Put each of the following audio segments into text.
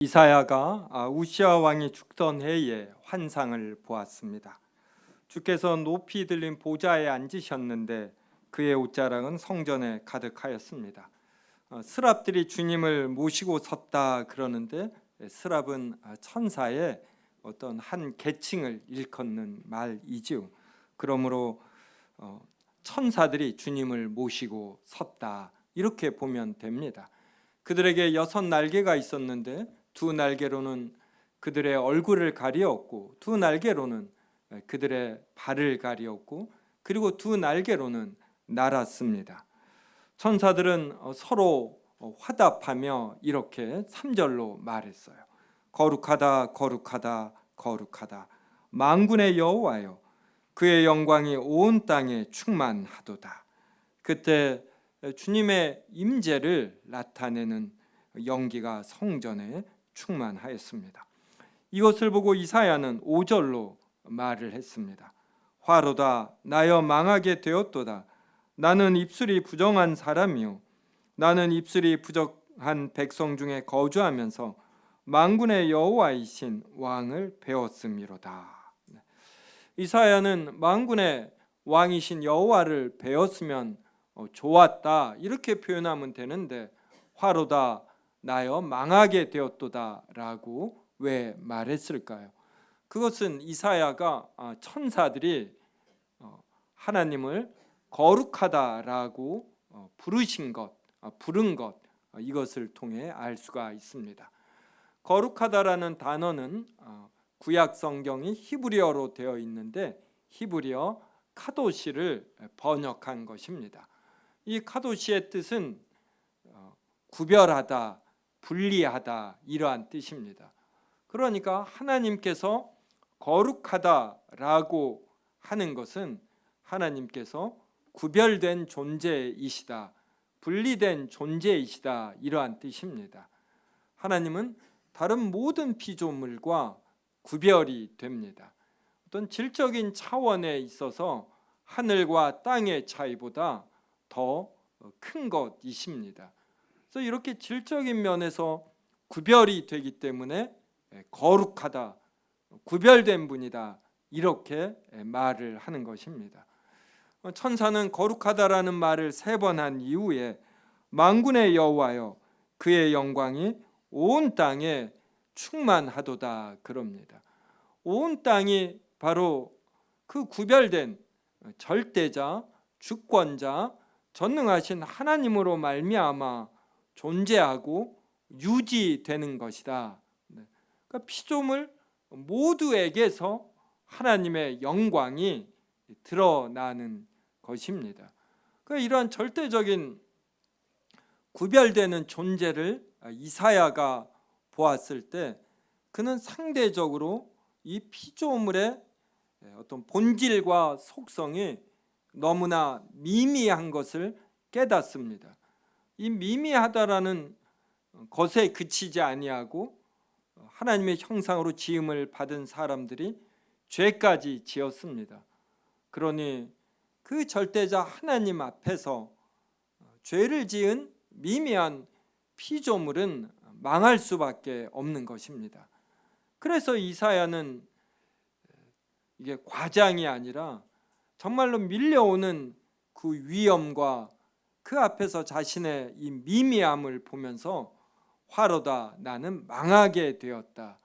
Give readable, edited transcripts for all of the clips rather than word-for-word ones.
이사야가 우시아 왕이 죽던 해에 환상을 보았습니다. 주께서 높이 들린 보좌에 앉으셨는데 그의 옷자락은 성전에 가득하였습니다. 스랍들이 주님을 모시고 섰다 그러는데 스랍은 천사의 어떤 한 계층을 일컫는 말이지요. 그러므로 천사들이 주님을 모시고 섰다 이렇게 보면 됩니다. 그들에게 6날개가 있었는데 2날개로는 그들의 얼굴을 가리었고 2날개로는 그들의 발을 가리었고 그리고 2날개로는 날았습니다. 천사들은 서로 화답하며 이렇게 3절로 말했어요. 거룩하다 거룩하다 거룩하다 만군의 여호와여 그의 영광이 온 땅에 충만하도다. 그때 주님의 임재를 나타내는 연기가 성전에 충만하였습니다. 이것을 보고 이사야는 5절로 말을 했습니다. 화로다 나여 망하게 되었도다. 나는 입술이 부정한 사람이요 나는 입술이 부정한 백성 중에 거주하면서 만군의 여호와이신 왕을 배웠음이로다. 이사야는 만군의 왕이신 여호와를 배웠으면 좋았다 이렇게 표현하면 되는데 화로다 나여 망하게 되었도다 라고 왜 말했을까요? 그것은 이사야가 천사들이 하나님을 거룩하다라고 부른 것 이것을 통해 알 수가 있습니다. 거룩하다라는 단어는 구약 성경이 히브리어로 되어 있는데 히브리어 카도시를 번역한 것입니다. 이 카도시의 뜻은 구별하다, 분리하다 이러한 뜻입니다. 그러니까 하나님께서 거룩하다라고 하는 것은 하나님께서 구별된 존재이시다, 분리된 존재이시다 이러한 뜻입니다. 하나님은 다른 모든 피조물과 구별이 됩니다. 어떤 질적인 차원에 있어서 하늘과 땅의 차이보다 더 큰 것이십니다. 그래서 이렇게 질적인 면에서 구별이 되기 때문에 거룩하다, 구별된 분이다 이렇게 말을 하는 것입니다. 천사는 거룩하다라는 말을 3번 한 이후에 만군의 여호와여 그의 영광이 온 땅에 충만하도다 그럽니다. 온 땅이 바로 그 구별된 절대자, 주권자, 전능하신 하나님으로 말미암아 존재하고 유지되는 것이다. 그러니까 피조물 모두에게서 하나님의 영광이 드러나는 것입니다. 그러니까 이러한 절대적인 구별되는 존재를 이사야가 보았을 때 그는 상대적으로 이 피조물의 어떤 본질과 속성이 너무나 미미한 것을 깨닫습니다. 이 미미하다라는 것에 그치지 아니하고 하나님의 형상으로 지음을 받은 사람들이 죄까지 지었습니다. 그러니 그 절대자 하나님 앞에서 죄를 지은 미미한 피조물은 망할 수밖에 없는 것입니다. 그래서 이사야는 이게 과장이 아니라 정말로 밀려오는 그 위험과 그 앞에서 자신의 이 미미함을 보면서 화로다 나는 망하게 되었다.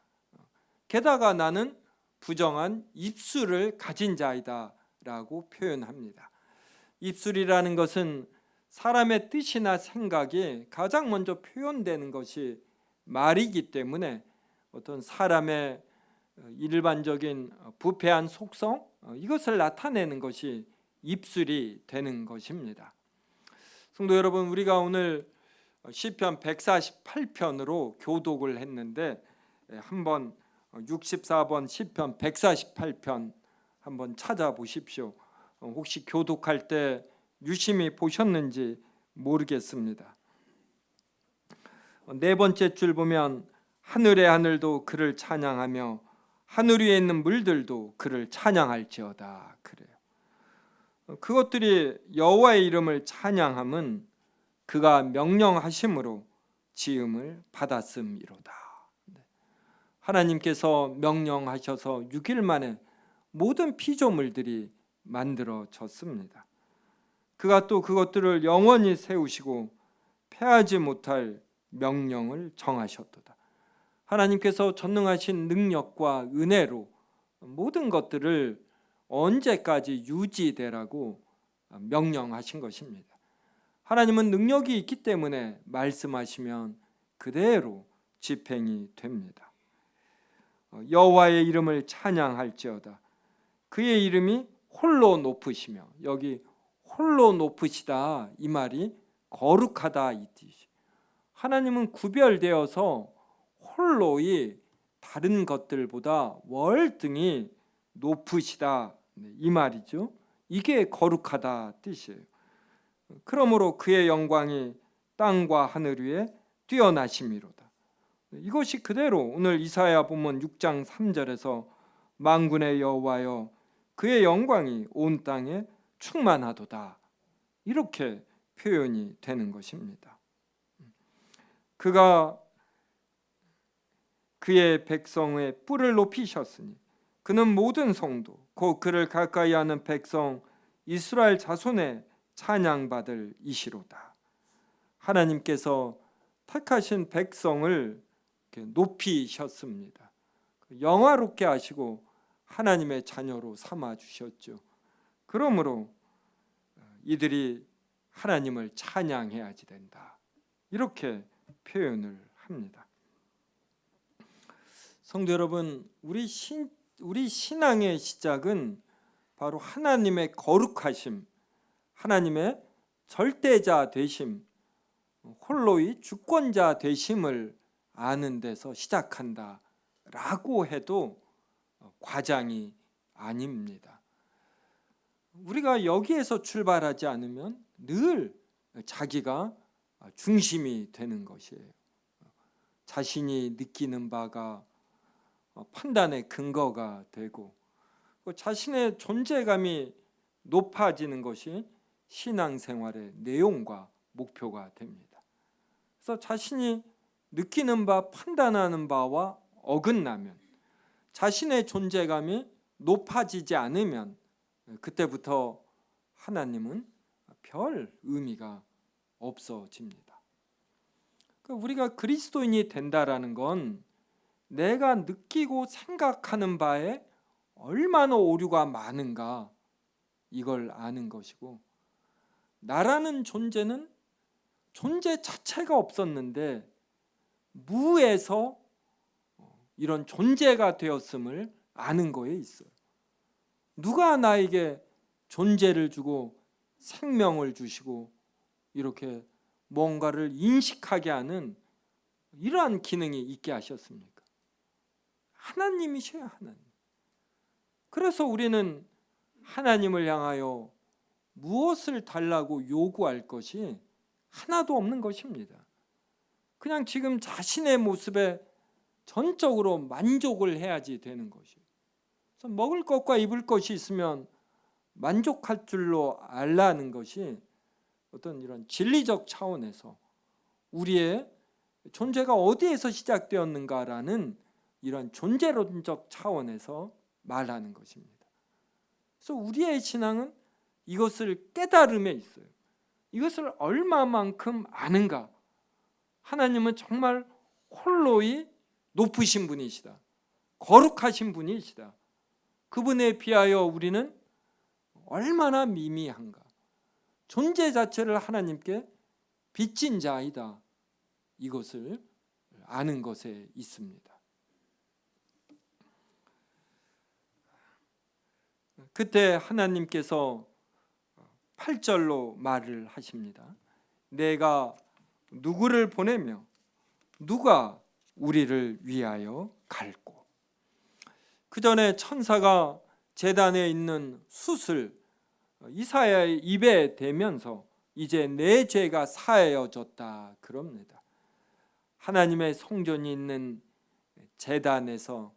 게다가 나는 부정한 입술을 가진 자이다 라고 표현합니다. 입술이라는 것은 사람의 뜻이나 생각이 가장 먼저 표현되는 것이 말이기 때문에 어떤 사람의 일반적인 부패한 속성 이것을 나타내는 것이 입술이 되는 것입니다. 성도 여러분, 우리가 오늘 시편 148편으로 교독을 했는데 한번 64번 시편 148편 한번 찾아보십시오. 혹시 교독할 때 유심히 보셨는지 모르겠습니다. 4번째 줄 보면 하늘의 하늘도 그를 찬양하며 하늘 위에 있는 물들도 그를 찬양할지어다 그래요. 그것들이 여호와의 이름을 찬양함은 그가 명령하심으로 지음을 받았음이로다. 하나님께서 명령하셔서 6일 만에 모든 피조물들이 만들어졌습니다. 그가 또 그것들을 영원히 세우시고 패하지 못할 명령을 정하셨도다. 하나님께서 전능하신 능력과 은혜로 모든 것들을 언제까지 유지되라고 명령하신 것입니다. 하나님은 능력이 있기 때문에 말씀하시면 그대로 집행이 됩니다. 여호와의 이름을 찬양할지어다. 그의 이름이 홀로 높으시며, 여기 홀로 높으시다 이 말이 거룩하다 이 뜻이. 하나님은 구별되어서 홀로이 다른 것들보다 월등히 높으시다 이 말이죠. 이게 거룩하다 뜻이에요. 그러므로 그의 영광이 땅과 하늘 위에 뛰어나심이로다. 이것이 그대로 오늘 이사야 본문 6장 3절에서 만군의 여호와여 그의 영광이 온 땅에 충만하도다 이렇게 표현이 되는 것입니다. 그가 그의 백성의 뿔을 높이셨으니 그는 모든 성도 곧 그를 가까이 하는 백성 이스라엘 자손의 찬양받을 이시로다. 하나님께서 택하신 백성을 높이셨습니다. 영화롭게 하시고 하나님의 자녀로 삼아 주셨죠. 그러므로 이들이 하나님을 찬양해야지 된다 이렇게 표현을 합니다. 성도 여러분, 우리 신앙의 시작은 바로 하나님의 거룩하심, 하나님의 절대자 되심, 홀로의 주권자 되심을 아는 데서 시작한다라고 해도 과장이 아닙니다. 우리가 여기에서 출발하지 않으면 늘 자기가 중심이 되는 것이에요. 자신이 느끼는 바가 판단의 근거가 되고 자신의 존재감이 높아지는 것이 신앙생활의 내용과 목표가 됩니다. 그래서 자신이 느끼는 바, 판단하는 바와 어긋나면, 자신의 존재감이 높아지지 않으면 그때부터 하나님은 별 의미가 없어집니다. 우리가 그리스도인이 된다라는 건 내가 느끼고 생각하는 바에 얼마나 오류가 많은가 이걸 아는 것이고, 나라는 존재는 존재 자체가 없었는데 무에서 이런 존재가 되었음을 아는 거에 있어요. 누가 나에게 존재를 주고 생명을 주시고 이렇게 뭔가를 인식하게 하는 이러한 기능이 있게 하셨습니까? 하나님이셔요, 하나님. 그래서 우리는 하나님을 향하여 무엇을 달라고 요구할 것이 하나도 없는 것입니다. 그냥 지금 자신의 모습에 전적으로 만족을 해야지 되는 것이에요. 그래서 먹을 것과 입을 것이 있으면 만족할 줄로 알라는 것이 어떤 이런 진리적 차원에서 우리의 존재가 어디에서 시작되었는가라는 이런 존재론적 차원에서 말하는 것입니다. 그래서 우리의 신앙은 이것을 깨달음에 있어요. 이것을 얼마만큼 아는가. 하나님은 정말 홀로이 높으신 분이시다. 거룩하신 분이시다. 그분에 비하여 우리는 얼마나 미미한가. 존재 자체를 하나님께 빚진 자이다. 이것을 아는 것에 있습니다. 그때 하나님께서 8절로 말을 하십니다. 내가 누구를 보내며 누가 우리를 위하여 갈고. 그 전에 천사가 제단에 있는 숯을 이사야의 입에 대면서 이제 내 죄가 사하여졌다 그럽니다. 하나님의 성전이 있는 제단에서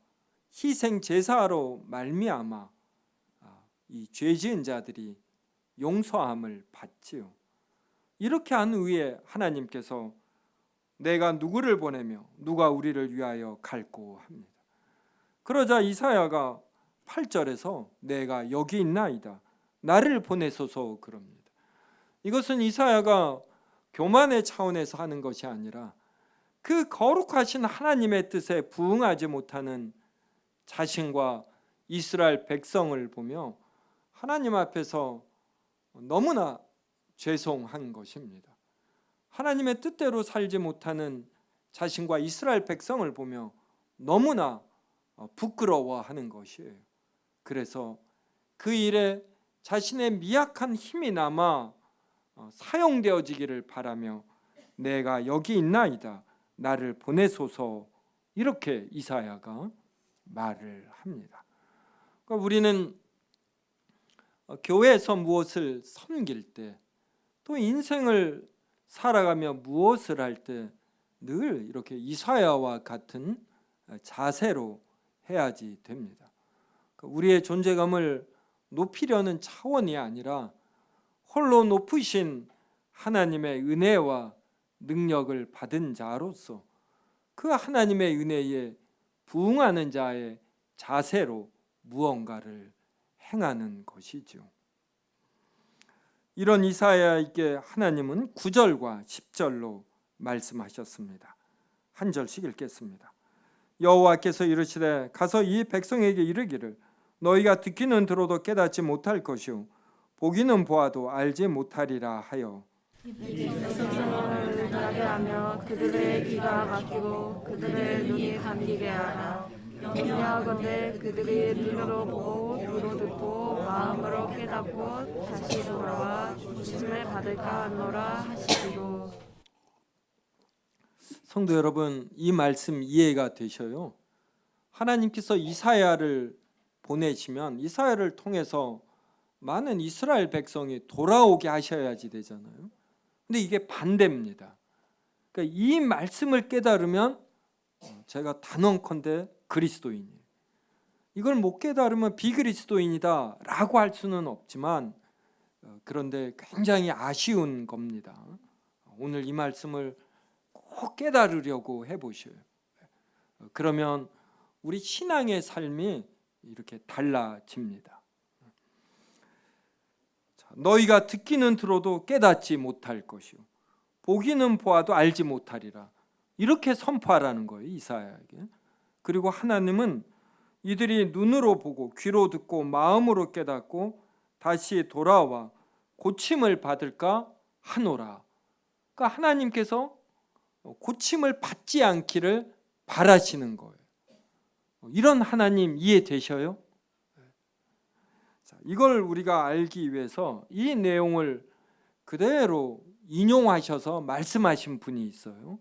희생 제사로 말미암아 이 죄지은 자들이 용서함을 받지요. 이렇게 한 후에 하나님께서 내가 누구를 보내며 누가 우리를 위하여 갈고 합니다. 그러자 이사야가 8절에서 내가 여기 있나이다, 나를 보내소서 그럽니다. 이것은 이사야가 교만의 차원에서 하는 것이 아니라 그 거룩하신 하나님의 뜻에 부응하지 못하는 자신과 이스라엘 백성을 보며 하나님 앞에서 너무나 죄송한 것입니다. 하나님의 뜻대로 살지 못하는 자신과 이스라엘 백성을 보며 너무나 부끄러워하는 것이에요. 그래서 그 일에 자신의 미약한 힘이 남아 사용되어지기를 바라며 내가 여기 있나이다, 나를 보내소서, 이렇게 이사야가 말을 합니다. 그러니까 우리는 교회에서 무엇을 섬길 때, 또 인생을 살아가며 무엇을 할 때 늘 이렇게 이사야와 같은 자세로 해야지 됩니다. 우리의 존재감을 높이려는 차원이 아니라 홀로 높으신 하나님의 은혜와 능력을 받은 자로서 그 하나님의 은혜에 부응하는 자의 자세로 무언가를 행하는 것이죠. 이런 이사야에게 하나님은 9절과 10절로 말씀하셨습니다. 한 절씩 읽겠습니다. 여호와께서 이르시되 가서 이 백성에게 이르기를 너희가 듣기는 들어도 깨닫지 못할 것이요 보기는 보아도 알지 못하리라 하여 이 백성을 나게 하며 그들의 귀가 막히고 그들의 눈이 감기게 하라. 명령하건대 그들이 눈으로 보고 귀로 듣고 마음으로 깨닫고 다시 돌아와 고침을 받을까 하노라 하시기로. 성도 여러분, 이 말씀 이해가 되셔요? 하나님께서 이사야를 보내시면 이사야를 통해서 많은 이스라엘 백성이 돌아오게 하셔야지 되잖아요. 근데 이게 반대입니다. 그러니까 이 말씀을 깨달으면 제가 단언컨대 그리스도인이에요. 이걸 못 깨달으면 비그리스도인이다 라고 할 수는 없지만 그런데 굉장히 아쉬운 겁니다. 오늘 이 말씀을 꼭 깨달으려고 해보셔요. 그러면 우리 신앙의 삶이 이렇게 달라집니다. 너희가 듣기는 들어도 깨닫지 못할 것이요 보기는 보아도 알지 못하리라, 이렇게 선포하라는 거예요, 이사야에게. 그리고 하나님은 이들이 눈으로 보고 귀로 듣고 마음으로 깨닫고 다시 돌아와 고침을 받을까 하노라. 그러니까 하나님께서 고침을 받지 않기를 바라시는 거예요. 이런 하나님 이해되셔요? 이걸 우리가 알기 위해서 이 내용을 그대로 인용하셔서 말씀하신 분이 있어요.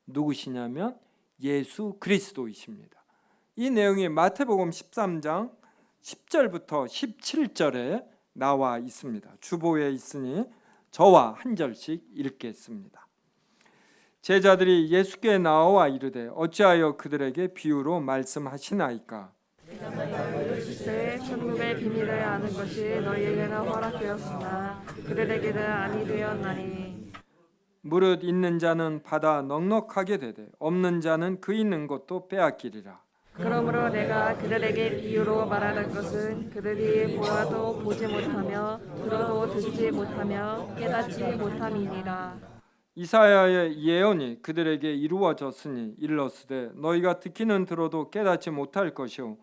누구시냐면 예수 그리스도이십니다. 이 내용이 마태복음 13장 10절부터 17절에 나와 있습니다. 주보에 있으니 저와 한 절씩 읽겠습니다. 제자들이 예수께 나와 이르되 어찌하여 그들에게 비유로 말씀하시나이까? 이르시되 천국의 비밀을 아는 것이 너희에게는 허락되었으나 그들에게는 아니 되었나니. 무릇 있는 자는 받아 넉넉하게 되되 없는 자는 그 있는 것도 빼앗기리라. 그러므로 내가 그들에게 비유로 말하는 것은 그들이 보아도 보지 못하며 들어도 듣지 못하며 깨닫지 못함이니라. 이사야의 예언이 그들에게 이루어졌으니 일렀으되 너희가 듣기는 들어도 깨닫지 못할 것이요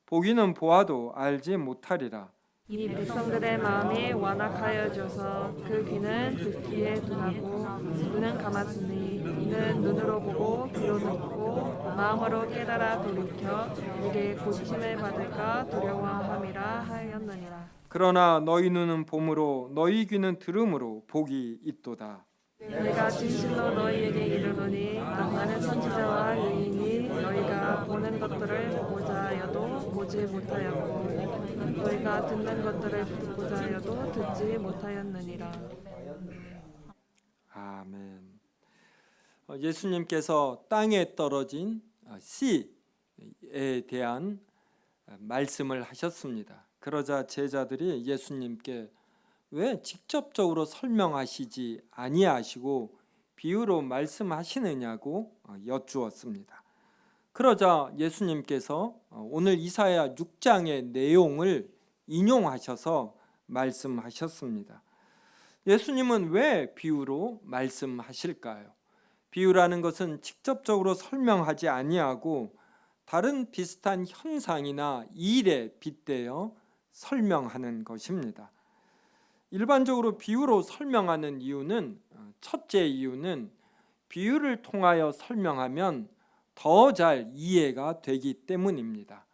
보기는 보아도 알지 못하리라. 이 백성들의 마음이 완악하여져서 그 귀는 듣기에 둔하고 눈은 감았으니 이는 눈으로 보고 귀로 듣고 마음으로 깨달아 돌이켜 이게 고침을 받을까 두려워함이라 하였느니라. 그러나 너희 눈은 봄으로 너희 귀는 들음으로 복이 있도다. 내가 진실로 너희에게 이르노니 나는 선지자와 의인이 너희가 보는 것들을 보고자 하여도 보지 못하였고 너희가 듣는 것들을 듣고자 하여도 듣지 못하였느니라. 아멘. 예수님께서 땅에 떨어진 씨에 대한 말씀을 하셨습니다. 그러자 제자들이 예수님께 왜 직접적으로 설명하시지 아니하시고 비유로 말씀하시느냐고 여쭈었습니다. 그러자 예수님께서 오늘 이사야 6장의 내용을 인용하셔서 말씀하셨습니다. 예수님은 왜 비유로 말씀하실까요? 비유라는 것은 직접적으로 설명하지 아니하고 다른 비슷한 현상이나 일에 빗대어 설명하는 것입니다. 일반적으로 비유로 설명하는 이유는, 첫째 이유는 비유를 통하여 설명하면 더 잘 이해가 되기 때문입니다.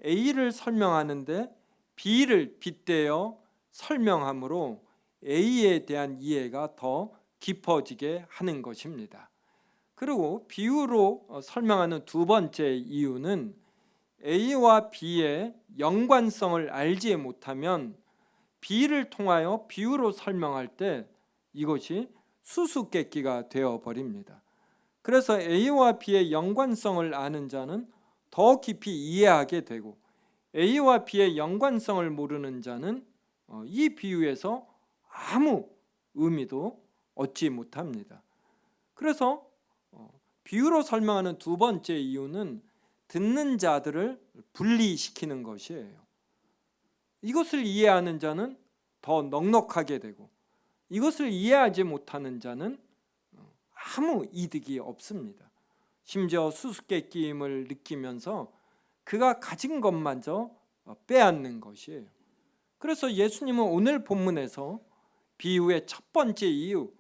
A를 설명하는데 B를 빗대어 설명하므로 A에 대한 이해가 더 깊어지게 하는 것입니다. 그리고 비유로 설명하는 두 번째 이유는 A와 B의 연관성을 알지 못하면 B를 통하여 비유로 설명할 때 이것이 수수께끼가 되어버립니다. 그래서 A와 B의 연관성을 아는 자는 더 깊이 이해하게 되고, A와 B의 연관성을 모르는 자는 이 비유에서 아무 의미도 얻지 못합니다. 그래서 비유로 설명하는 두 번째 이유는 듣는 자들을 분리시키는 것이에요. 이것을 이해하는 자는 더 넉넉하게 되고, 이것을 이해하지 못하는 자는 아무 이득이 없습니다. 심지어 수수께끼임을 느끼면서 그가 가진 것마저 빼앗는 것이에요. 그래서 예수님은 오늘 본문에서 비유의 첫 번째 이유,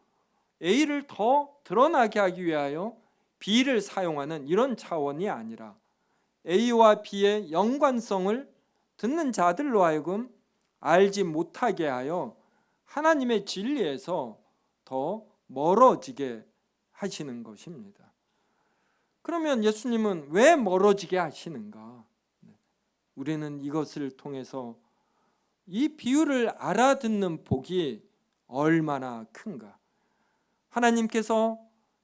A를 더 드러나게 하기 위하여 B를 사용하는 이런 차원이 아니라 A와 B의 연관성을 듣는 자들로 하여금 알지 못하게 하여 하나님의 진리에서 더 멀어지게 하시는 것입니다. 그러면 예수님은 왜 멀어지게 하시는가? 우리는 이것을 통해서 이 비유를 알아듣는 복이 얼마나 큰가? 하나님께서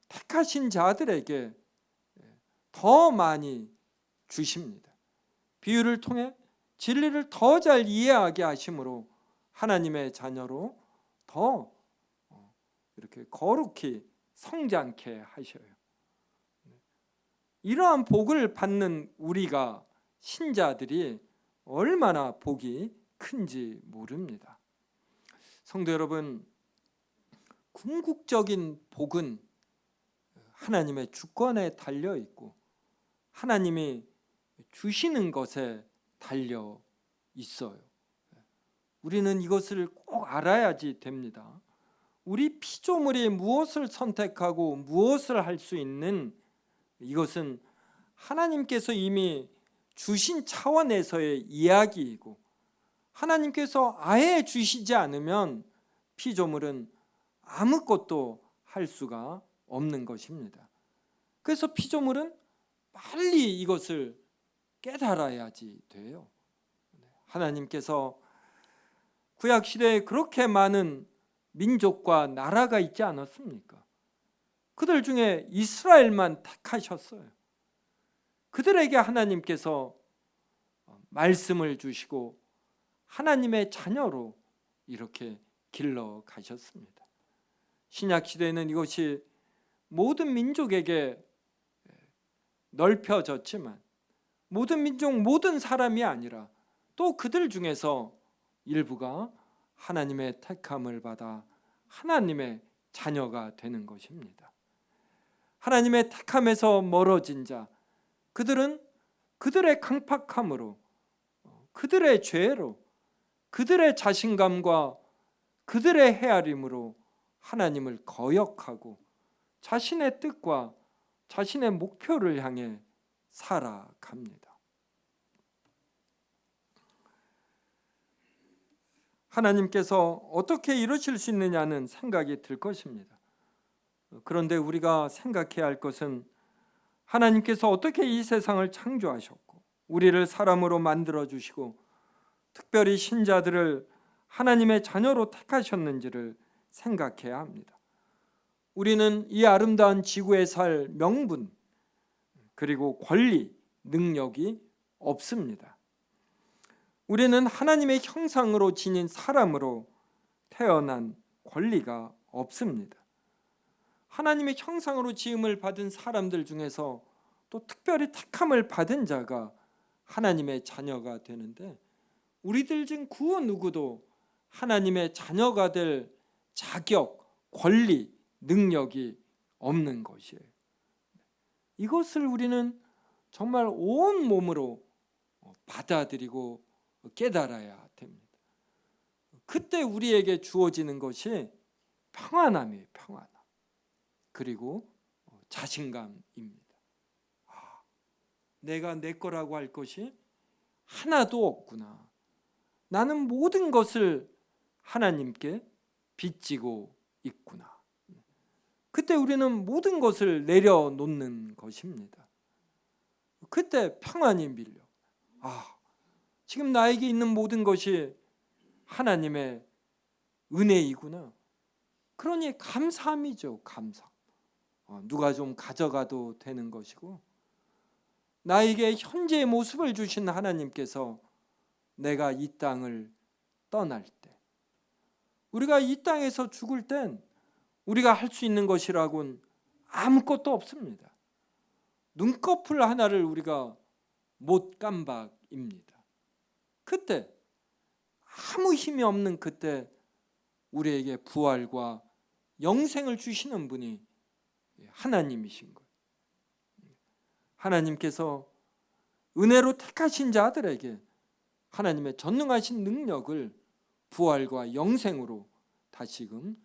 택하신 자들에게 더 많이 주십니다. 비유를 통해 진리를 더 잘 이해하게 하심으로 하나님의 자녀로 더 이렇게 거룩히 성장케 하셔요. 이러한 복을 받는 우리가, 신자들이 얼마나 복이 큰지 모릅니다. 성도 여러분, 궁극적인 복은 하나님의 주권에 달려 있고 하나님이 주시는 것에 달려 있어요. 우리는 이것을 꼭 알아야지 됩니다. 우리 피조물이 무엇을 선택하고 무엇을 할 수 있는, 이것은 하나님께서 이미 주신 차원에서의 이야기이고, 하나님께서 아예 주시지 않으면 피조물은 아무것도 할 수가 없는 것입니다. 그래서 피조물은 빨리 이것을 깨달아야지 돼요. 하나님께서 구약시대에 그렇게 많은 민족과 나라가 있지 않았습니까? 그들 중에 이스라엘만 택하셨어요. 그들에게 하나님께서 말씀을 주시고 하나님의 자녀로 이렇게 길러 가셨습니다. 신약시대에는 이것이 모든 민족에게 넓혀졌지만 모든 민족, 모든 사람이 아니라 또 그들 중에서 일부가 하나님의 택함을 받아 하나님의 자녀가 되는 것입니다. 하나님의 택함에서 멀어진 자, 그들은 그들의 강팍함으로, 그들의 죄로, 그들의 자신감과 그들의 헤아림으로 하나님을 거역하고 자신의 뜻과 자신의 목표를 향해 살아갑니다. 하나님께서 어떻게 이루실 수 있느냐는 생각이 들 것입니다. 그런데 우리가 생각해야 할 것은 하나님께서 어떻게 이 세상을 창조하셨고 우리를 사람으로 만들어 주시고 특별히 신자들을 하나님의 자녀로 택하셨는지를 생각해야 합니다. 우리는 이 아름다운 지구에 살 명분, 그리고 권리, 능력이 없습니다. 우리는 하나님의 형상으로 지닌 사람으로 태어난 권리가 없습니다. 하나님의 형상으로 지음을 받은 사람들 중에서 또 특별히 택함을 받은 자가 하나님의 자녀가 되는데, 우리들 중 그 누구도 하나님의 자녀가 될 자격, 권리, 능력이 없는 것이에요. 이것을 우리는 정말 온 몸으로 받아들이고 깨달아야 됩니다. 그때 우리에게 주어지는 것이 평안함이에요. 평안함. 그리고 자신감입니다. 내가 내 거라고 할 것이 하나도 없구나. 나는 모든 것을 하나님께 빚지고 있구나. 그때 우리는 모든 것을 내려놓는 것입니다. 그때 평안이 밀려. 지금 나에게 있는 모든 것이 하나님의 은혜이구나. 그러니 감사함이죠. 감사. 누가 좀 가져가도 되는 것이고, 나에게 현재의 모습을 주신 하나님께서 내가 이 땅을 떠날 때, 우리가 이 땅에서 죽을 땐 우리가 할 수 있는 것이라고는 아무것도 없습니다. 눈꺼풀 하나를 우리가 못 깜박입니다. 그때 아무 힘이 없는 그때 우리에게 부활과 영생을 주시는 분이 하나님이신 거예요. 하나님께서 은혜로 택하신 자들에게 하나님의 전능하신 능력을 부활과 영생으로 다시금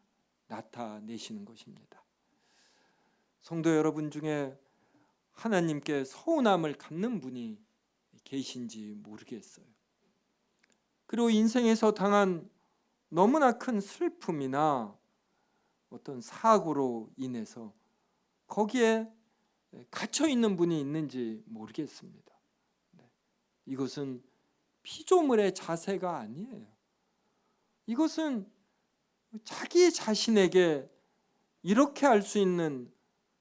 나타내시는 것입니다. 성도 여러분 중에 하나님께 서운함을 갖는 분이 계신지 모르겠어요. 그리고 인생에서 당한 너무나 큰 슬픔이나 어떤 사고로 인해서 거기에 갇혀 있는 분이 있는지 모르겠습니다. 이것은 피조물의 자세가 아니에요. 이것은 자기 자신에게 이렇게 할 수 있는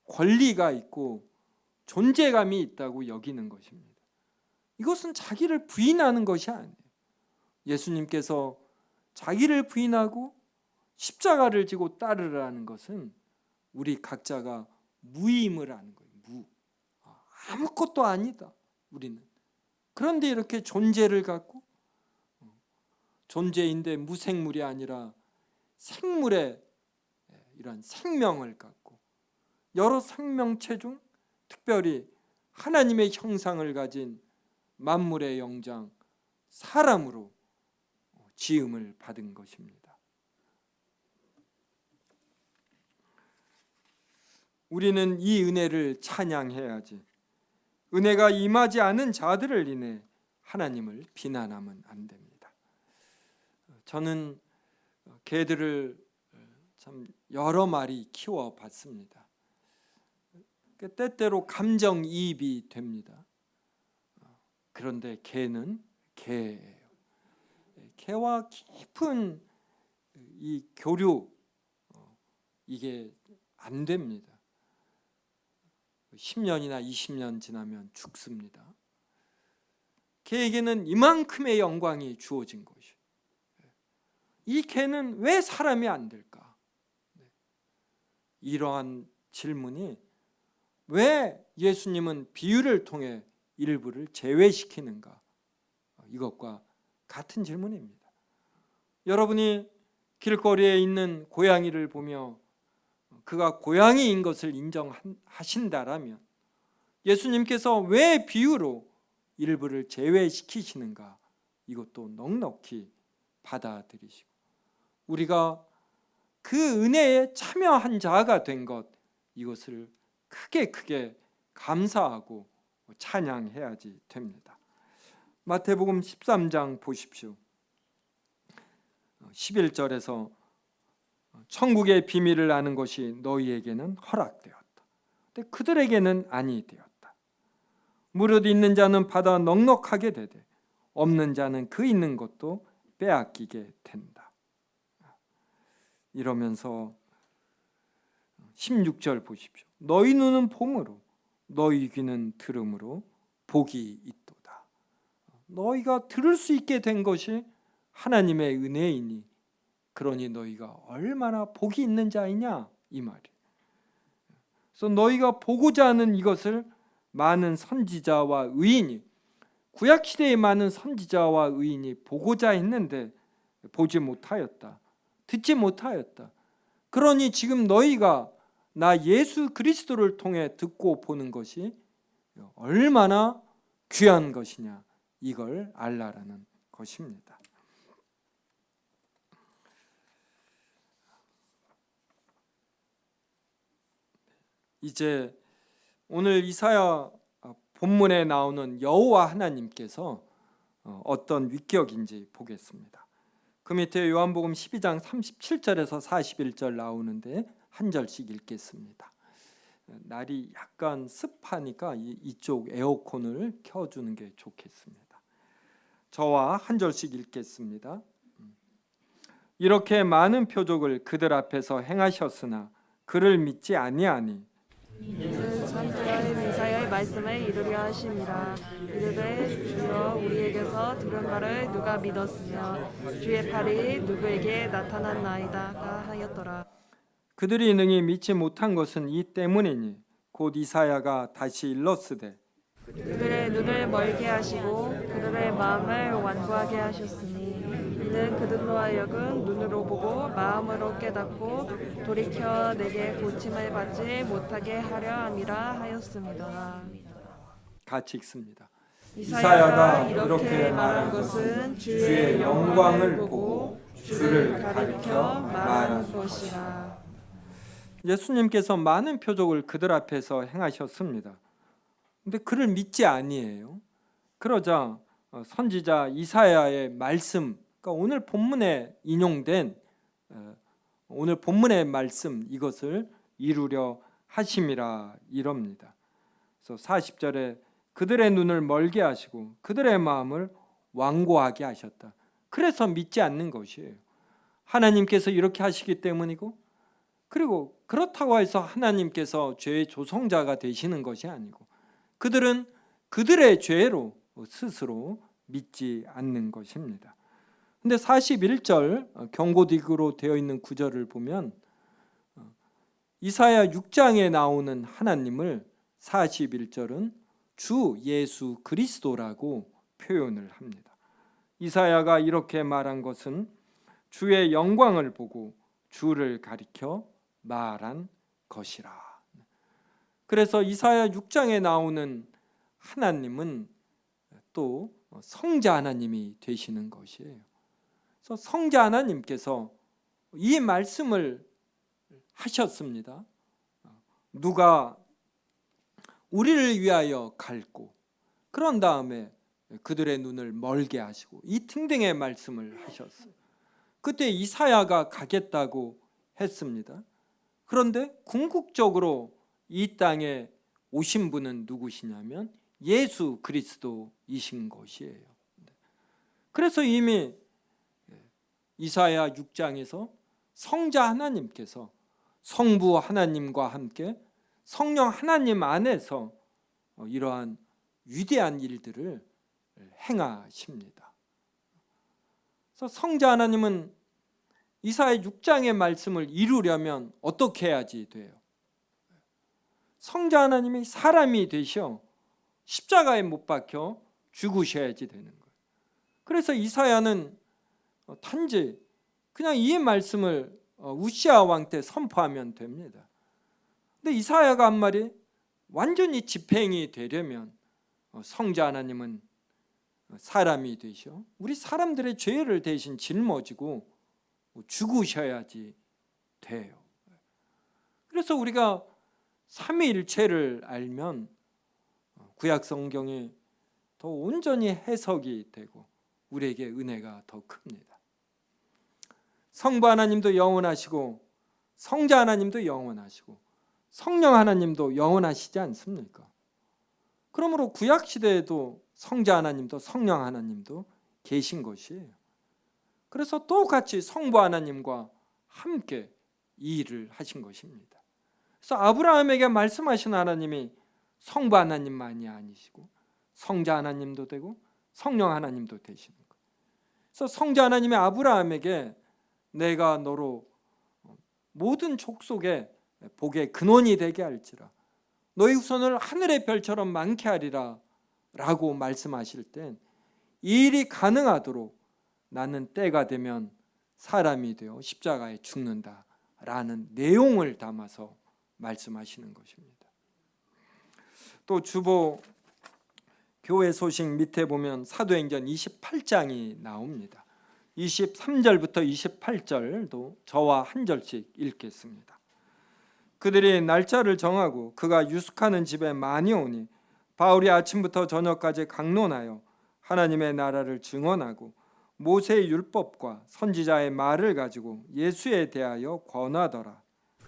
권리가 있고 존재감이 있다고 여기는 것입니다. 이것은 자기를 부인하는 것이 아니에요. 예수님께서 자기를 부인하고 십자가를 지고 따르라는 것은 우리 각자가 무임을 하는 거예요. 아무것도 아니다, 우리는. 그런데 이렇게 존재를 갖고, 존재인데 무생물이 아니라 생물의 이런 생명을 갖고, 여러 생명체 중 특별히 하나님의 형상을 가진 만물의 영장 사람으로 지음을 받은 것입니다. 우리는 이 은혜를 찬양해야지, 은혜가 임하지 않은 자들을 인해 하나님을 비난하면 안 됩니다. 저는 개들을 참 여러 마리 키워봤습니다. 때때로 감정이입이 됩니다. 그런데 개는 개예요. 개와 깊은 이 교류, 이게 안 됩니다. 10년이나 20년 지나면 죽습니다. 개에게는 이만큼의 영광이 주어진 것이에요. 이 개는 왜 사람이 안 될까? 이러한 질문이, 왜 예수님은 비유를 통해 일부를 제외시키는가? 이것과 같은 질문입니다. 여러분이 길거리에 있는 고양이를 보며 그가 고양이인 것을 인정하신다라면 예수님께서 왜 비유로 일부를 제외시키시는가? 이것도 넉넉히 받아들이시고, 우리가 그 은혜에 참여한 자가 된 것, 이것을 크게 감사하고 찬양해야지 됩니다. 마태복음 13장 보십시오. 11절에서 천국의 비밀을 아는 것이 너희에게는 허락되었다. 근데 그들에게는 아니 되었다. 무릇 있는 자는 받아 넉넉하게 되되 없는 자는 그 있는 것도 빼앗기게 된다. 이러면서 16절 보십시오. 너희 눈은 봄으로 너희 귀는 들음으로 복이 있도다. 너희가 들을 수 있게 된 것이 하나님의 은혜이니 그러니 너희가 얼마나 복이 있는 자이냐, 이 말이에요. 그래서 너희가 보고자 하는 이것을 많은 선지자와 의인이, 구약 시대의 많은 선지자와 의인이 보고자 했는데 보지 못하였다. 듣지 못하였다. 그러니 지금 너희가 나 예수 그리스도를 통해 듣고 보는 것이 얼마나 귀한 것이냐, 이걸 알라라는 것입니다. 이제 오늘 이사야 본문에 나오는 여호와 하나님께서 어떤 위격인지 보겠습니다. 그 밑에 요한복음 12장 37절에서 41절 나오는데 한 절씩 읽겠습니다. 날이 약간 습하니까 이쪽 에어컨을 켜주는 게 좋겠습니다. 저와 한 절씩 읽겠습니다. 이렇게 많은 표적을 그들 앞에서 행하셨으나 그를 믿지 아니하니 이는 선지자의 메사야의 말씀을 이루려 하심이라. 이르되 주여 우리에게서 들은 말을 누가 믿었으며 주의 팔이 누구에게 나타났나이다가 하였더라. 그들이 능히 믿지 못한 것은 이 때문이니 곧 이사야가 다시 일렀으되 그들의 눈을 멀게 하시고 그들의 마음을 완고하게 하셨으니 이는 그들로 하여금 눈으로 보고 마음으로 깨닫고 돌이켜 내게 고침을 받지 못하게 하려 함이라 하였습니다. 같이 읽습니다. 이사야가 이렇게 말한 것은 주의 영광을 보고 주를 가리켜 말한 것이라. 예수님께서 많은 표적을 그들 앞에서 행하셨습니다. 근데 그를 믿지 아니에요. 그러자 선지자 이사야의 말씀, 그러니까 오늘 본문에 인용된 오늘 본문의 말씀, 이것을 이루려 하심이라 이럽니다. 그래서 40절에 그들의 눈을 멀게 하시고 그들의 마음을 완고하게 하셨다. 그래서 믿지 않는 것이에요. 하나님께서 이렇게 하시기 때문이고, 그리고 그렇다고 해서 하나님께서 죄의 조성자가 되시는 것이 아니고, 그들은 그들의 죄로 스스로 믿지 않는 것입니다. 근데 41절 경고딕으로 되어 있는 구절을 보면 이사야 6장에 나오는 하나님을 41절은 주 예수 그리스도라고 표현을 합니다. 이사야가 이렇게 말한 것은 주의 영광을 보고 주를 가리켜 말한 것이라. 그래서 이사야 6장에 나오는 하나님은 또 성자 하나님이 되시는 것이에요. 그래서 성자 하나님께서 이 말씀을 하셨습니다. 누가 우리를 위하여 갈고 그런 다음에 그들의 눈을 멀게 하시고 이 등등의 말씀을 하셨어요. 그때 이사야가 가겠다고 했습니다. 그런데 궁극적으로 이 땅에 오신 분은 누구시냐면 예수 그리스도이신 것이에요. 그래서 이미 이사야 6장에서 성자 하나님께서 성부 하나님과 함께 성령 하나님 안에서 이러한 위대한 일들을 행하십니다. 그래서 성자 하나님은 이사야 6장의 말씀을 이루려면 어떻게 해야지 돼요? 성자 하나님이 사람이 되셔 십자가에 못 박혀 죽으셔야지 되는 거예요. 그래서 이사야는 단지 그냥 이 말씀을 우시아 왕 때 선포하면 됩니다. 근데 이사야가 한 말이 완전히 집행이 되려면 성자 하나님은 사람이 되셔 우리 사람들의 죄를 대신 짊어지고 죽으셔야지 돼요. 그래서 우리가 삼위일체를 알면 구약 성경이 더 온전히 해석이 되고 우리에게 은혜가 더 큽니다. 성부 하나님도 영원하시고 성자 하나님도 영원하시고 성령 하나님도 영원하시지 않습니까? 그러므로 구약 시대에도 성자 하나님도 성령 하나님도 계신 것이에요. 그래서 똑같이 성부 하나님과 함께 이 일을 하신 것입니다. 그래서 아브라함에게 말씀하신 하나님이 성부 하나님만이 아니시고 성자 하나님도 되고 성령 하나님도 되시는 거예요. 그래서 성자 하나님이 아브라함에게 내가 너로 모든 족속에 복의 근원이 되게 할지라 너희 후손을 하늘의 별처럼 많게 하리라 라고 말씀하실 땐 이 일이 가능하도록 나는 때가 되면 사람이 되어 십자가에 죽는다 라는 내용을 담아서 말씀하시는 것입니다. 또 주보 교회 소식 밑에 보면 사도행전 28장이 나옵니다. 23절부터 28절도 저와 한 절씩 읽겠습니다. 그들이 날짜를 정하고 그가 유숙하는 집에 많이 오니 바울이 아침부터 저녁까지 강론하여 하나님의 나라를 증언하고 모세의 율법과 선지자의 말을 가지고 예수에 대하여 권하더라.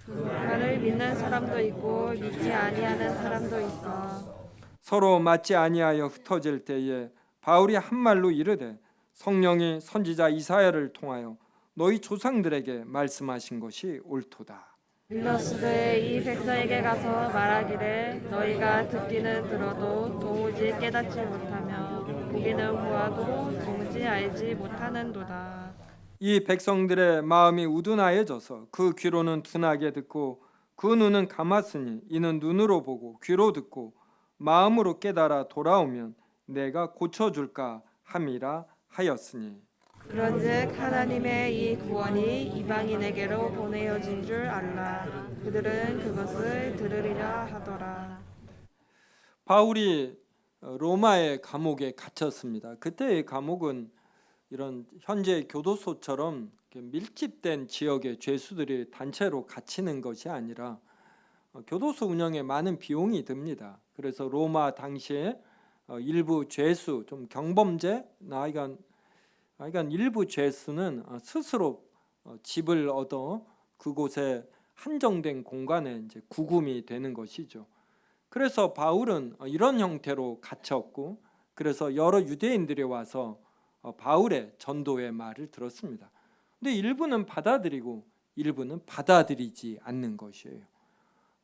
나를 믿는 사람도 있고 믿지 아니하는 사람도 있어. 서로 맞지 아니하여 흩어질 때에 바울이 한 말로 이르되 성령이 선지자 이사야를 통하여 너희 조상들에게 말씀하신 것이 옳도다. 일러스되 이 백성에게 가서 말하기를 너희가 듣기는 들어도 도무지 깨닫지 못하며 보기는 보아도 도무지 알지 못하는도다. 이 백성들의 마음이 우둔하여져서 그 귀로는 둔하게 듣고 그 눈은 감았으니 이는 눈으로 보고 귀로 듣고 마음으로 깨달아 돌아오면 내가 고쳐줄까 함이라 하였으니 그런즉 하나님의 이 구원이 이방인에게로 보내어진 줄 알라. 그들은 그것을 들으리라 하더라. 바울이 로마의 감옥에 갇혔습니다. 그때의 감옥은 이런 현재 교도소처럼 밀집된 지역의 죄수들이 단체로 갇히는 것이 아니라 교도소 운영에 많은 비용이 듭니다. 그래서 로마 당시에 일부 죄수, 좀 경범죄, 하여간 일부 죄수는 스스로 집을 얻어 그곳에 한정된 공간에 이제 구금이 되는 것이죠. 그래서 바울은 이런 형태로 갇혔고, 그래서 여러 유대인들이 와서 바울의 전도의 말을 들었습니다. 근데 일부는 받아들이고 일부는 받아들이지 않는 것이에요.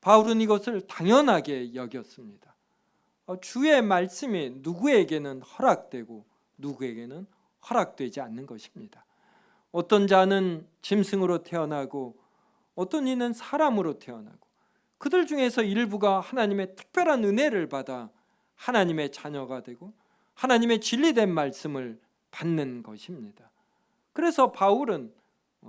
바울은 이것을 당연하게 여겼습니다. 주의 말씀이 누구에게는 허락되고 누구에게는 허락되지 않는 것입니다. 어떤 자는 짐승으로 태어나고 어떤 이는 사람으로 태어나고 그들 중에서 일부가 하나님의 특별한 은혜를 받아 하나님의 자녀가 되고 하나님의 진리된 말씀을 받는 것입니다. 그래서 바울은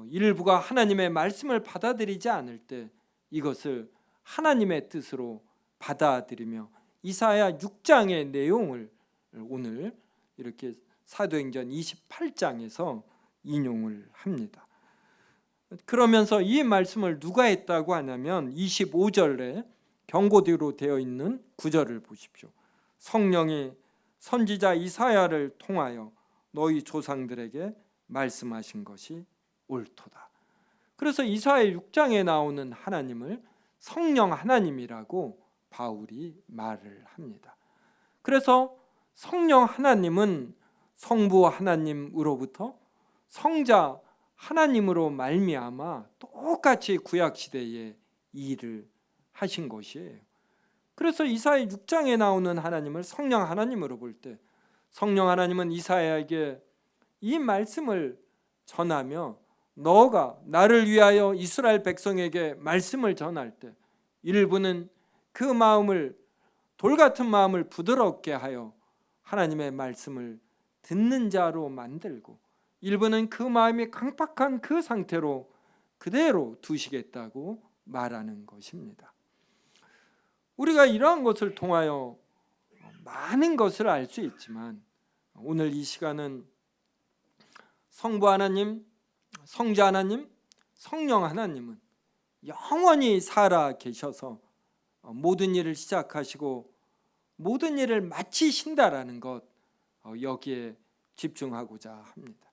일부가 하나님의 말씀을 받아들이지 않을 때 이것을 하나님의 뜻으로 받아들이며 이사야 6장의 내용을 오늘 이렇게 사도행전 28장에서 인용을 합니다. 그러면서 이 말씀을 누가 했다고 하냐면 25절에 경고대로 되어 있는 구절을 보십시오. 성령이 선지자 이사야를 통하여 너희 조상들에게 말씀하신 것이 옳도다. 그래서 이사야 6장에 나오는 하나님을 성령 하나님이라고 바울이 말을 합니다. 그래서 성령 하나님은 성부 하나님으로부터 성자 하나님으로 말미암아 똑같이 구약 시대에 일을 하신 것이에요. 그래서 이사야 6장에 나오는 하나님을 성령 하나님으로 볼 때 성령 하나님은 이사야에게 이 말씀을 전하며 너가 나를 위하여 이스라엘 백성에게 말씀을 전할 때 일부는 그 마음을 돌 같은 마음을 부드럽게 하여 하나님의 말씀을 듣는 자로 만들고 일부는 그 마음이 강팍한 그 상태로 그대로 두시겠다고 말하는 것입니다. 우리가 이러한 것을 통하여 많은 것을 알 수 있지만 오늘 이 시간은 성부 하나님, 성자 하나님, 성령 하나님은 영원히 살아 계셔서 모든 일을 시작하시고 모든 일을 마치신다라는 것, 여기에 집중하고자 합니다.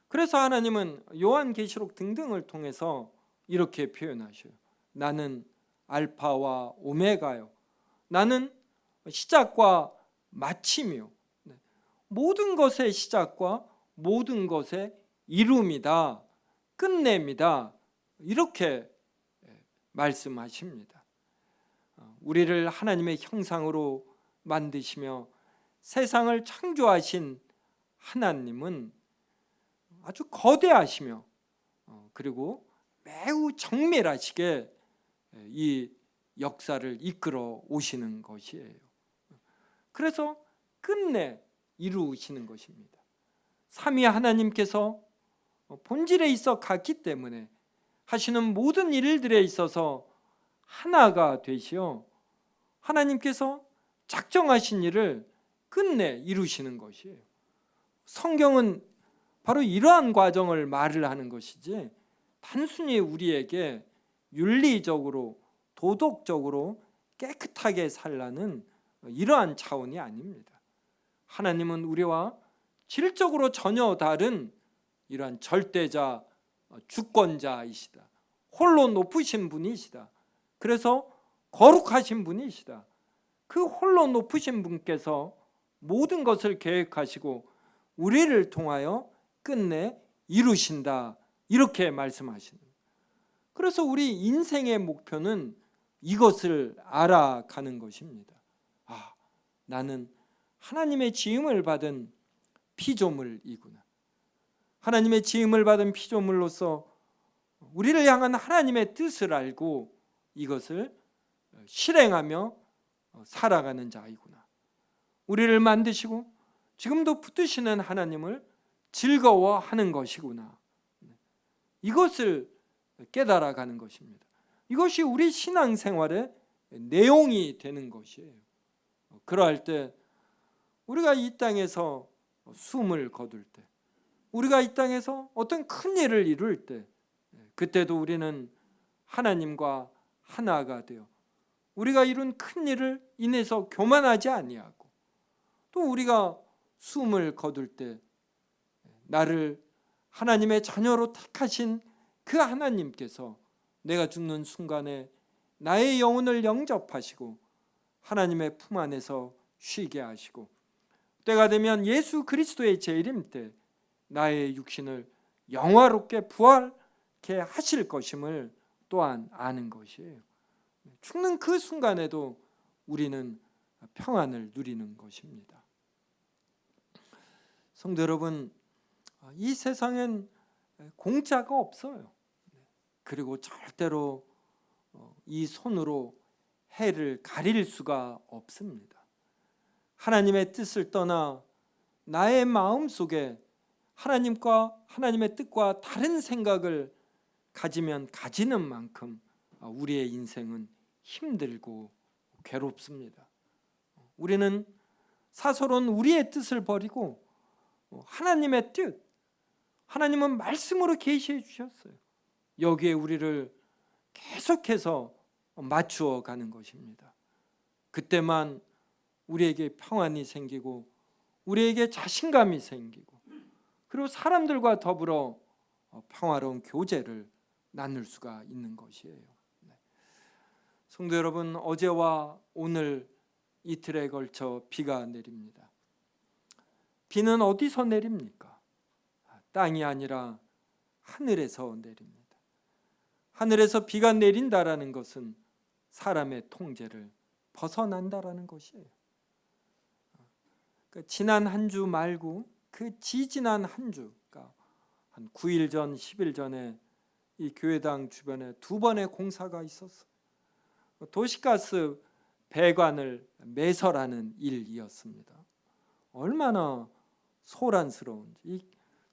그래서 하나님은 요한계시록 등등을 통해서 이렇게 표현하셔요. 나는 알파와 오메가요. 나는 시작과 마침이요. 모든 것의 시작과 모든 것의 이름이다. 끝냅니다. 이렇게 말씀하십니다. 우리를 하나님의 형상으로 만드시며 세상을 창조하신 하나님은 아주 거대하시며 그리고 매우 정밀하시게 이 역사를 이끌어 오시는 것이에요. 그래서 끝내 이루시는 것입니다. 삼위 하나님께서 본질에 있어 같기 때문에 하시는 모든 일들에 있어서 하나가 되시어 하나님께서 작정하신 일을 끝내 이루시는 것이에요. 성경은 바로 이러한 과정을 말을 하는 것이지 단순히 우리에게 윤리적으로 도덕적으로 깨끗하게 살라는 이러한 차원이 아닙니다. 하나님은 우리와 질적으로 전혀 다른 이러한 절대자, 주권자이시다. 홀로 높으신 분이시다. 그래서 거룩하신 분이시다. 그 홀로 높으신 분께서 모든 것을 계획하시고 우리를 통하여 끝내 이루신다. 이렇게 말씀하시는 거예요. 그래서 우리 인생의 목표는 이것을 알아가는 것입니다. 아, 나는 하나님의 지음을 받은 피조물이구나. 하나님의 지음을 받은 피조물로서 우리를 향한 하나님의 뜻을 알고 이것을 실행하며 살아가는 자이구나. 우리를 만드시고 지금도 붙드시는 하나님을 즐거워하는 것이구나. 이것을 깨달아가는 것입니다. 이것이 우리 신앙생활의 내용이 되는 것이에요. 그러할 때 우리가 이 땅에서 숨을 거둘 때, 우리가 이 땅에서 어떤 큰 일을 이룰 때, 그때도 우리는 하나님과 하나가 되어 우리가 이룬 큰 일을 인해서 교만하지 아니하고, 또 우리가 숨을 거둘 때 나를 하나님의 자녀로 택하신 그 하나님께서 내가 죽는 순간에 나의 영혼을 영접하시고 하나님의 품 안에서 쉬게 하시고, 때가 되면 예수 그리스도의 재림 때 나의 육신을 영화롭게 부활케 하실 것임을 또한 아는 것이에요. 죽는 그 순간에도 우리는 평안을 누리는 것입니다. 성도 여러분, 이 세상엔 공짜가 없어요. 그리고 절대로 이 손으로 해를 가릴 수가 없습니다. 하나님의 뜻을 떠나 나의 마음속에 하나님의 뜻과 다른 생각을 가지면 가지는 만큼 우리의 인생은 힘들고 괴롭습니다. 우리는 사소로운 우리의 뜻을 버리고 하나님의 뜻, 하나님은 말씀으로 계시해 주셨어요. 여기에 우리를 계속해서 맞추어 가는 것입니다. 그때만 우리에게 평안이 생기고 우리에게 자신감이 생기고, 그리고 사람들과 더불어 평화로운 교제를 나눌 수가 있는 것이에요. 성도 여러분, 어제와 오늘 이틀에 걸쳐 비가 내립니다. 비는 어디서 내립니까? 땅이 아니라 하늘에서 내립니다. 하늘에서 비가 내린다라는 것은 사람의 통제를 벗어난다라는 것이에요. 지난 한 주 말고 그 지지난 한 주, 그러니까 한 9일 전, 10일 전에 이 교회당 주변에 2번의 공사가 있었어요. 도시가스 배관을 매설하는 일이었습니다. 얼마나 소란스러운지, 이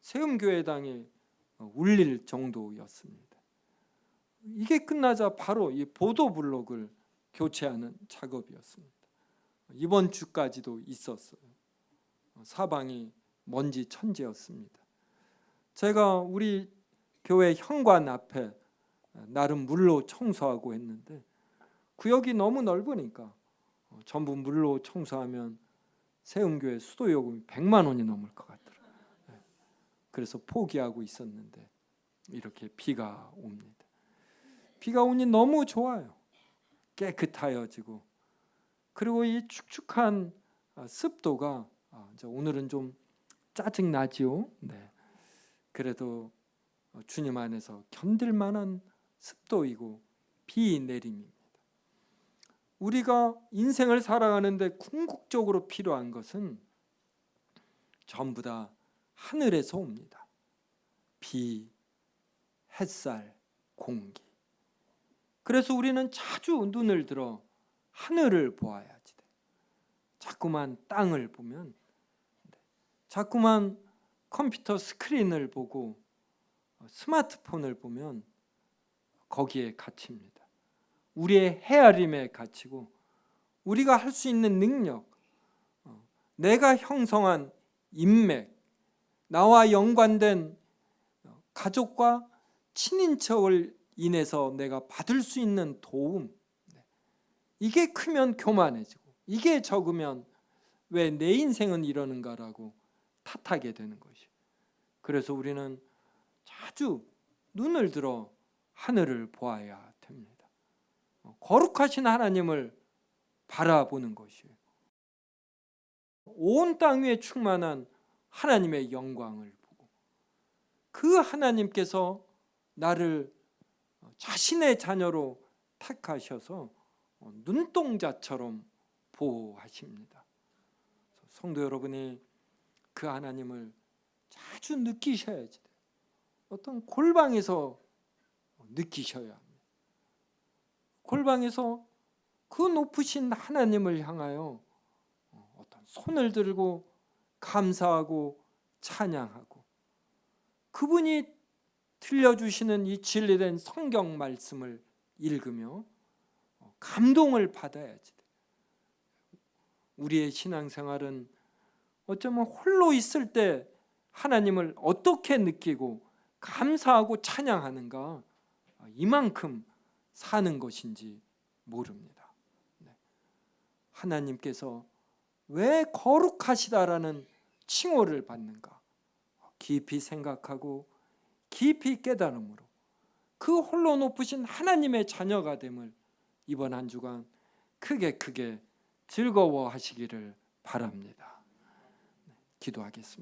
세움교회당에 울릴 정도였습니다. 이게 끝나자 바로 이 보도블록을 교체하는 작업이었습니다. 이번 주까지도 있었어요. 사방이 먼지 천지였습니다. 제가 우리 교회 현관 앞에 나름 물로 청소하고 했는데 구역이 너무 넓으니까 전부 물로 청소하면 세움교회 수도요금이 100만 원이 넘을 것 같더라고요. 그래서 포기하고 있었는데 이렇게 비가 옵니다. 비가 오니 너무 좋아요. 깨끗하여지고, 그리고 이 축축한 습도가 오늘은 좀 짜증나지요. 네. 그래도 주님 안에서 견딜 만한 습도이고 비 내림입니다. 우리가 인생을 살아가는데 궁극적으로 필요한 것은 전부 다 하늘에서 옵니다. 비, 햇살, 공기. 그래서 우리는 자주 눈을 들어 하늘을 보아야지 돼. 자꾸만 땅을 보면, 자꾸만 컴퓨터 스크린을 보고 스마트폰을 보면 거기에 갇힙니다. 우리의 헤아림에 갇히고 우리가 할 수 있는 능력, 내가 형성한 인맥, 나와 연관된 가족과 친인척을 인해서 내가 받을 수 있는 도움, 이게 크면 교만해지고 이게 적으면 왜 내 인생은 이러는가라고 탓하게 되는 것이에요. 그래서 우리는 자주 눈을 들어 하늘을 보아야 됩니다. 거룩하신 하나님을 바라보는 것이에요. 온 땅 위에 충만한 하나님의 영광을 보고 그 하나님께서 나를 자신의 자녀로 택하셔서 눈동자처럼 보호하십니다. 성도 여러분이 그 하나님을 자주 느끼셔야지 돼요. 어떤 골방에서 느끼셔야 합니다. 골방에서 그 높으신 하나님을 향하여 어떤 손을 들고 감사하고 찬양하고 그분이 들려주시는 이 진리된 성경 말씀을 읽으며 감동을 받아야지 돼요. 우리의 신앙생활은 어쩌면 홀로 있을 때 하나님을 어떻게 느끼고 감사하고 찬양하는가, 이만큼 사는 것인지 모릅니다. 하나님께서 왜 거룩하시다라는 칭호를 받는가 깊이 생각하고 깊이 깨달음으로 그 홀로 높으신 하나님의 자녀가 됨을 이번 한 주간 크게 즐거워하시기를 바랍니다. 기도하겠습니다.